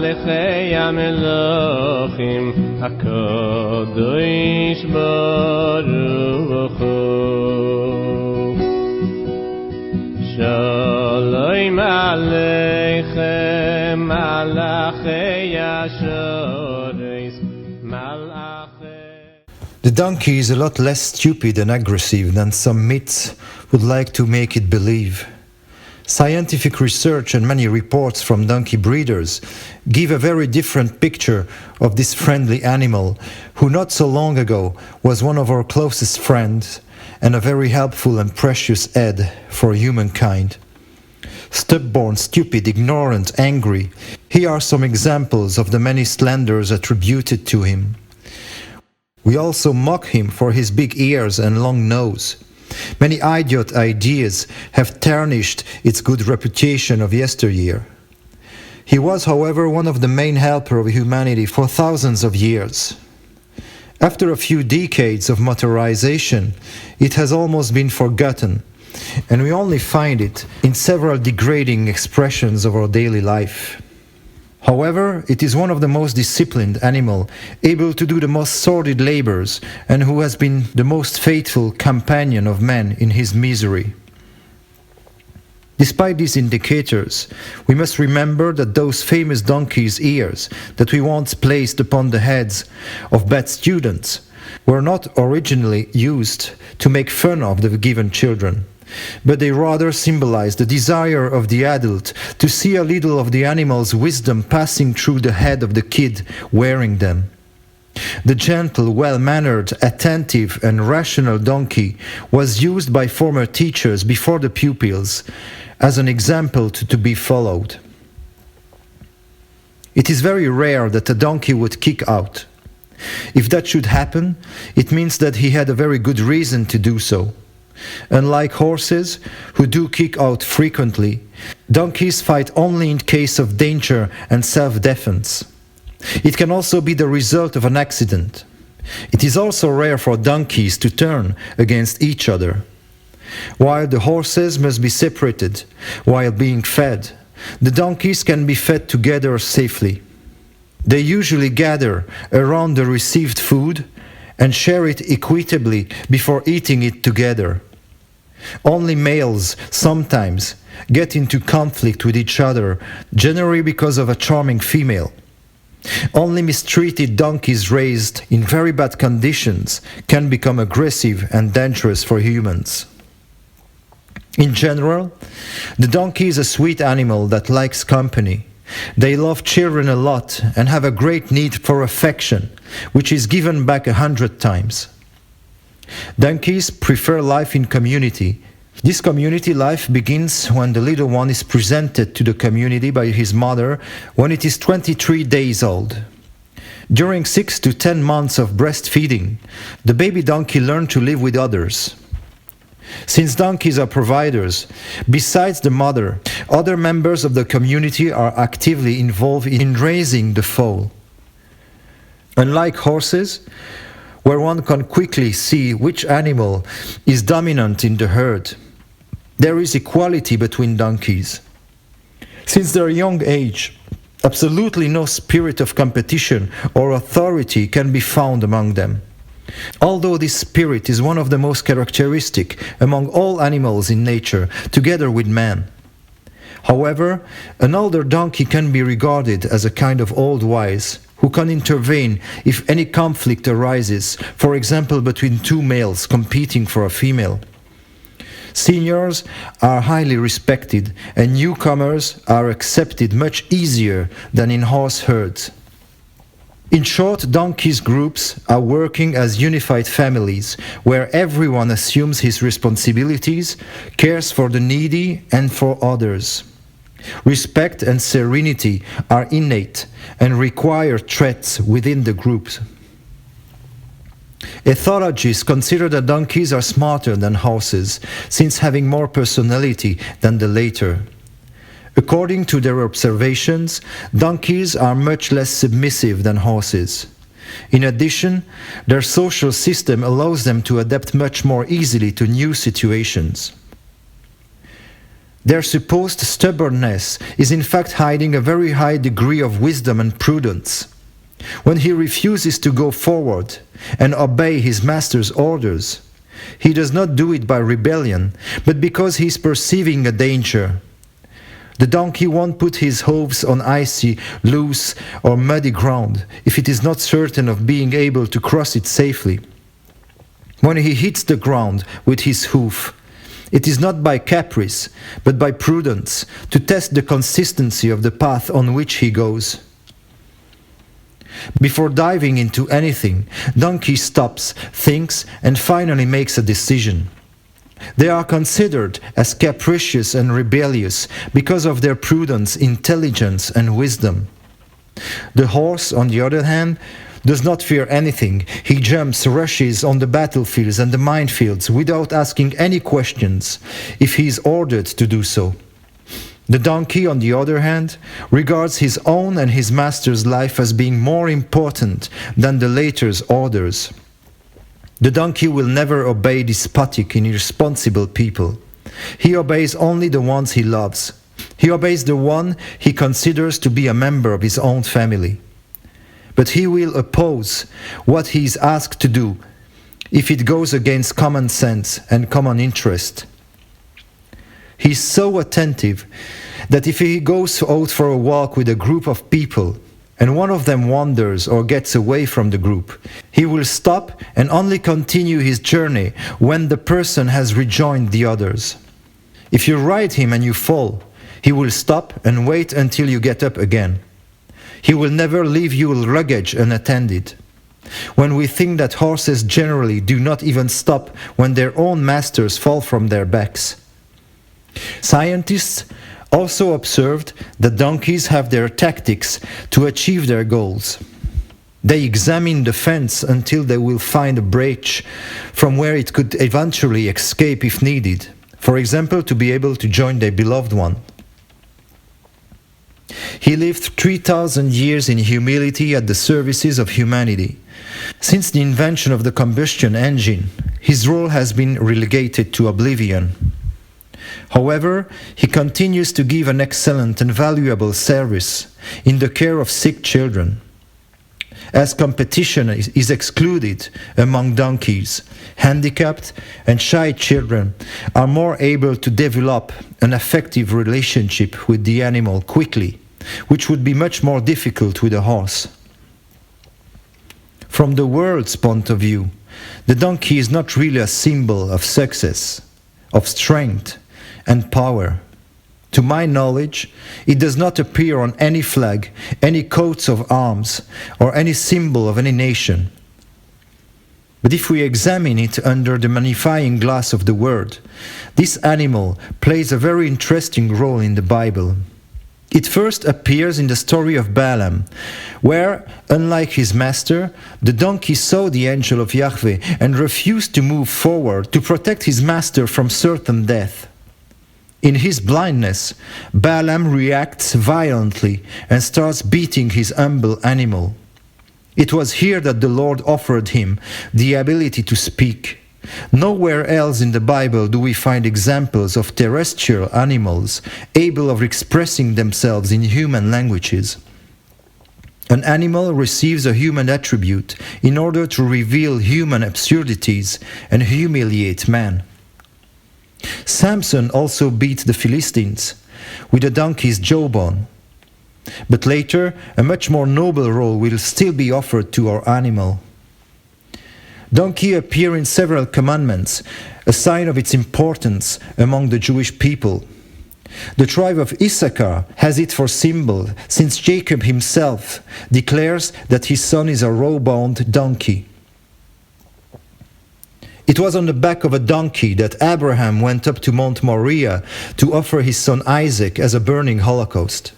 מלכי המלכים הקדוש ברוך הוא. שלום עליכם מלאכי השורש מלאכי. The donkey is a lot less stupid and aggressive than some myths would like to make it believe. Scientific research and many reports from donkey breeders give a very different picture of this friendly animal, who not so long ago was one of our closest friends and a very helpful and precious aid for humankind. Stubborn, stupid, ignorant, angry, here are some examples of the many slanders attributed to him. We also mock him for his big ears and long nose. Many idiot ideas have tarnished its good reputation of yesteryear. He was, however, one of the main helpers of humanity for thousands of years. After a few decades of motorization, it has almost been forgotten, and we only find it in several degrading expressions of our daily life. However, it is one of the most disciplined animals, able to do the most sordid labors, and who has been the most faithful companion of man in his misery. Despite these indicators, we must remember that those famous donkey's ears that we once placed upon the heads of bad students were not originally used to make fun of the given children, but they rather symbolize the desire of the adult to see a little of the animal's wisdom passing through the head of the kid wearing them. The gentle, well-mannered, attentive and rational donkey was used by former teachers before the pupils as an example to be followed. It is very rare that a donkey would kick out. If that should happen, it means that he had a very good reason to do so. Unlike horses, who do kick out frequently, donkeys fight only in case of danger and self-defense. It can also be the result of an accident. It is also rare for donkeys to turn against each other. While the horses must be separated while being fed, the donkeys can be fed together safely. They usually gather around the received food and share it equitably before eating it together. Only males sometimes get into conflict with each other, generally because of a charming female. Only mistreated donkeys raised in very bad conditions can become aggressive and dangerous for humans. In general, the donkey is a sweet animal that likes company. They love children a lot and have a great need for affection, which is given back 100 times. Donkeys prefer life in community. This community life begins when the little one is presented to the community by his mother when it is 23 days old. During 6 to 10 months of breastfeeding, the baby donkey learns to live with others. Since donkeys are providers, besides the mother, other members of the community are actively involved in raising the foal. Unlike horses, where one can quickly see which animal is dominant in the herd, there is equality between donkeys. Since their young age, absolutely no spirit of competition or authority can be found among them. Although this spirit is one of the most characteristic among all animals in nature, together with man. However, an older donkey can be regarded as a kind of old wise, who can intervene if any conflict arises, for example between two males competing for a female. Seniors are highly respected, and newcomers are accepted much easier than in horse herds. In short, donkeys groups are working as unified families, where everyone assumes his responsibilities, cares for the needy and for others. Respect and serenity are innate and require traits within the group. Ethologists consider that donkeys are smarter than horses, since having more personality than the latter. According to their observations, donkeys are much less submissive than horses. In addition, their social system allows them to adapt much more easily to new situations. Their supposed stubbornness is in fact hiding a very high degree of wisdom and prudence. When he refuses to go forward and obey his master's orders, he does not do it by rebellion, but because he is perceiving a danger. The donkey won't put his hooves on icy, loose, or muddy ground if it is not certain of being able to cross it safely. When he hits the ground with his hoof, it is not by caprice, but by prudence, to test the consistency of the path on which he goes. Before diving into anything, donkey stops, thinks, and finally makes a decision. They are considered as capricious and rebellious because of their prudence, intelligence, and wisdom. The horse, on the other hand, does not fear anything. He jumps, rushes on the battlefields and the minefields without asking any questions if he is ordered to do so. The donkey, on the other hand, regards his own and his master's life as being more important than the latter's orders. The donkey will never obey despotic and irresponsible people. He obeys only the ones he loves. He obeys the one he considers to be a member of his own family. But he will oppose what he is asked to do if it goes against common sense and common interest. He is so attentive that if he goes out for a walk with a group of people and one of them wanders or gets away from the group, he will stop and only continue his journey when the person has rejoined the others. If you ride him and you fall, he will stop and wait until you get up again. He will never leave your luggage unattended. When we think that horses generally do not even stop when their own masters fall from their backs. Scientists also observed that donkeys have their tactics to achieve their goals. They examine the fence until they will find a breach from where it could eventually escape if needed, for example, to be able to join their beloved one. He lived 3,000 years in humility at the services of humanity. Since the invention of the combustion engine, his role has been relegated to oblivion. However, he continues to give an excellent and valuable service in the care of sick children. As competition is excluded among donkeys, handicapped and shy children are more able to develop an effective relationship with the animal quickly, which would be much more difficult with a horse. From the world's point of view, the donkey is not really a symbol of success, of strength, and power. To my knowledge, it does not appear on any flag, any coats of arms, or any symbol of any nation. But if we examine it under the magnifying glass of the Word, this animal plays a very interesting role in the Bible. It first appears in the story of Balaam, where, unlike his master, the donkey saw the angel of Yahweh and refused to move forward to protect his master from certain death. In his blindness, Balaam reacts violently and starts beating his humble animal. It was here that the Lord offered him the ability to speak. Nowhere else in the Bible do we find examples of terrestrial animals able of expressing themselves in human languages. An animal receives a human attribute in order to reveal human absurdities and humiliate man. Samson also beat the Philistines with a donkey's jawbone. But later, a much more noble role will still be offered to our animal. Donkey appear in several commandments, a sign of its importance among the Jewish people. The tribe of Issachar has it for symbol, since Jacob himself declares that his son is a row-bound donkey. It was on the back of a donkey that Abraham went up to Mount Moriah to offer his son Isaac as a burning holocaust.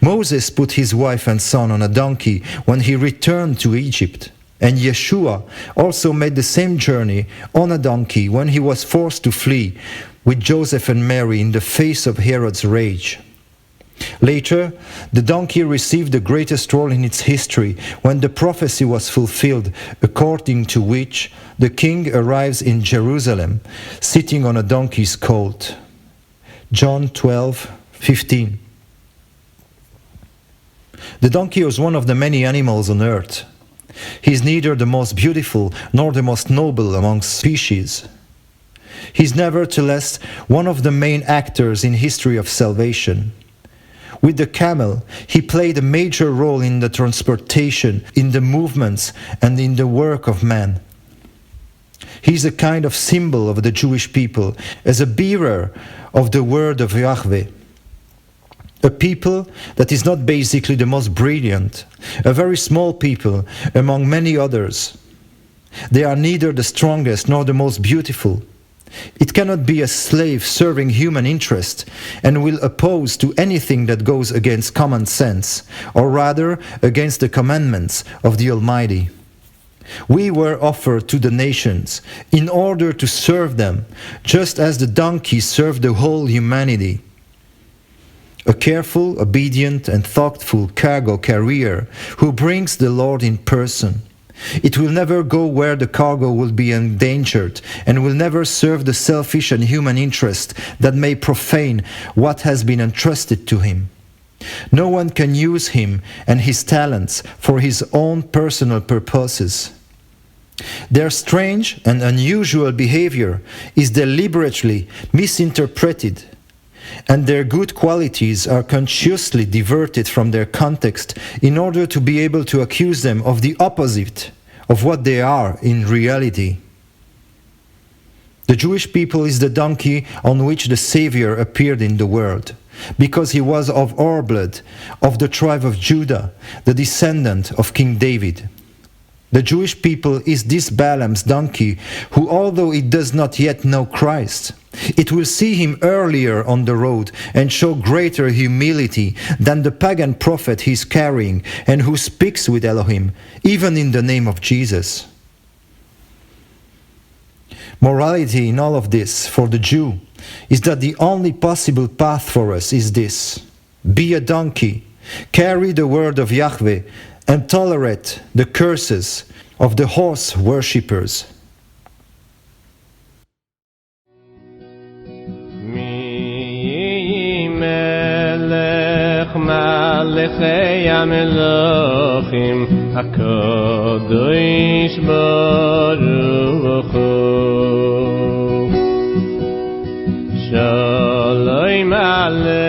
Moses put his wife and son on a donkey when he returned to Egypt, and Yeshua also made the same journey on a donkey when he was forced to flee with Joseph and Mary in the face of Herod's rage. Later, the donkey received the greatest role in its history when the prophecy was fulfilled, according to which the king arrives in Jerusalem, sitting on a donkey's colt. John 12:15. The donkey was one of the many animals on earth. He is neither the most beautiful nor the most noble among species. He is nevertheless one of the main actors in history of salvation. With the camel, he played a major role in the transportation, in the movements, and in the work of man. He is a kind of symbol of the Jewish people, as a bearer of the word of Yahweh. A people that is not basically the most brilliant, a very small people among many others. They are neither the strongest nor the most beautiful. It cannot be a slave serving human interest and will oppose to anything that goes against common sense, or rather against the commandments of the Almighty. We were offered to the nations in order to serve them, just as the donkey served the whole humanity. A careful, obedient, and thoughtful cargo carrier who brings the Lord in person. It will never go where the cargo will be endangered, and will never serve the selfish and human interest that may profane what has been entrusted to him. No one can use him and his talents for his own personal purposes. Their strange and unusual behavior is deliberately misinterpreted, and their good qualities are consciously diverted from their context in order to be able to accuse them of the opposite of what they are in reality. The Jewish people is the donkey on which the Savior appeared in the world, because he was of our blood, of the tribe of Judah, the descendant of King David. The Jewish people is this Balaam's donkey, who, although it does not yet know Christ, it will see him earlier on the road and show greater humility than the pagan prophet he is carrying and who speaks with Elohim, even in the name of Jesus. Morality in all of this for the Jew is that the only possible path for us is this: be a donkey, carry the word of Yahweh, and tolerate the curses of the horse worshippers. מלכי המלכים הקדוש ברוך הוא שלום עליך